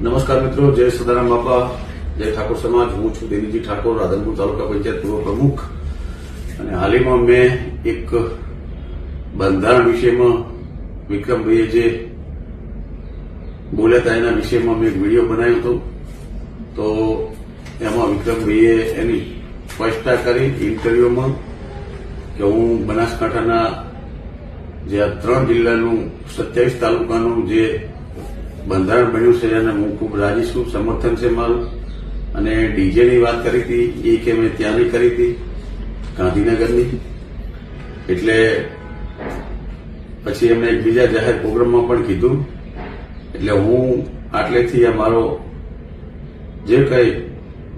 નમસ્કાર મિત્રો, જય સદારામ બાપા, જય ઠાકોર સમાજ। હું છું દેવીજી ઠાકોર, રાધનપુર તાલુકા પંચાયત પૂર્વ પ્રમુખ। અને હાલમાં મેં એક બંધારણ વિષયમાં વિક્રમભાઈએ જે બોલ્યા હતા એના વિષયમાં મેં એક વિડીયો બનાવ્યો હતો। તો એમાં વિક્રમભાઈએ એની સ્પષ્ટતા કરી ઇન્ટરવ્યુમાં કે હું બનાસકાંઠાના જે આ 3 જિલ્લાનું 27 તાલુકાનું જે બંધારણ બન્યું છે અને હું ખૂબ રાજી છું, સમર્થન છે મારું। અને ડીજેની વાત કરી હતી એ કે મેં ત્યાંની કરી હતી ગાંધીનગરની, એટલે પછી એમને એક બીજા જાહેર પ્રોગ્રામમાં પણ કીધું। એટલે હું આટલેથી આ મારો જે કંઈ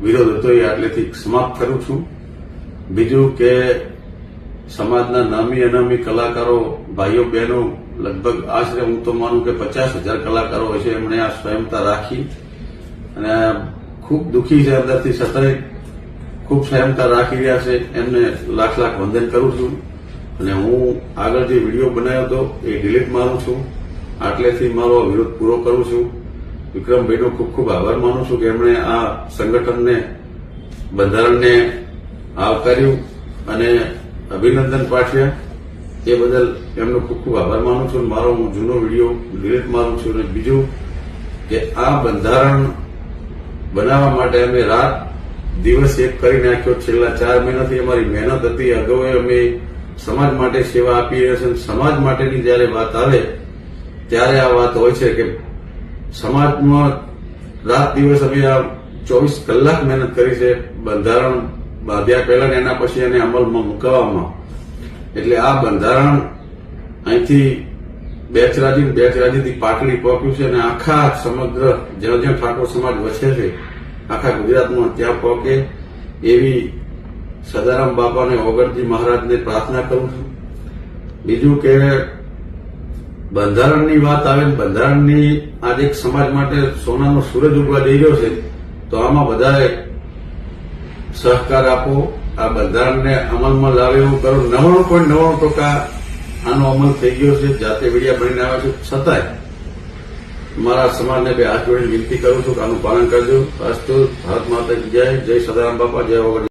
વિરોધ હતો એ આટલેથી સમાપ્ત કરું છું। બીજું કે સમાજના નામી અનામી કલાકારો ભાઈઓ બહેનો લગભગ આશરે હું તો માનું કે 50,000 કલાકારો હશે, એમણે આ સ્વયંતા રાખી અને ખૂબ દુઃખી છે અંદરથી, છતાંય ખૂબ સંયમતા રાખી રહ્યા છે, એમને લાખ લાખ વંદન કરું છું। અને હું આગળ જે વિડીયો બનાવ્યો હતો એ ડિલીટ મારું છું, આટલેથી મારો વિરોધ પૂરો કરું છું। વિક્રમભાઈનો ખૂબ ખૂબ આભાર માનું છું કે એમણે આ સંગઠનને, બંધારણને આવકાર્યું અને અભિનંદન પાઠવ્યા, એ બદલ એમનો ખૂબ ખૂબ આભાર માનું છું। મારો હું જૂનો વિડીયો ડિલીટ મારું છું। અને બીજું કે આ બંધારણ બનાવવા માટે અમે રાત દિવસ એક કરી નાખ્યો। છેલ્લા 4 મહિનાથી અમારી મહેનત હતી। અગાઉ અમે સમાજ માટે સેવા આપી રહ્યા છે। સમાજ માટેની જયારે વાત આવે ત્યારે આ વાત હોય છે કે સમાજમાં રાત દિવસ અમે આ 24 કલાક મહેનત કરી છે બંધારણ બાંધ્યા પહેલા ને એના પછી એને અમલમાં મુકાવવામાં। એટલે આ બંધારણ અહીંથી બેચરાજીથી પાટલી પહોંચ્યું છે અને આખા સમગ્ર જ્યાં જ્યાં ઠાકોર સમાજ વસે છે આખા ગુજરાતમાં ત્યાં પહોંચે એવી સદારામ બાપાને, ઓગણજી મહારાજને પ્રાર્થના કરું છું। બીજું કે બંધારણની વાત આવે, બંધારણની આજે એક સમાજ માટે સોનાનો સૂરજ ઉગવા જઈ રહ્યો છે, તો આમાં બધાએ સહકાર આપો, આ બંધારણને અમલમાં લાવે એવું કરો। 99.99% આનો અમલ થઈ ગયો છે, જાતે વીડિયા બનીને આવે છે, છતાંય મારા સમાજને બે હાથ જોડીને વિનંતી કરું છું કે આનું પાલન કરજો। અસ્તુ, ભારત માતા કી જય, જય સદારામ બાપા, જય ઓગણજી।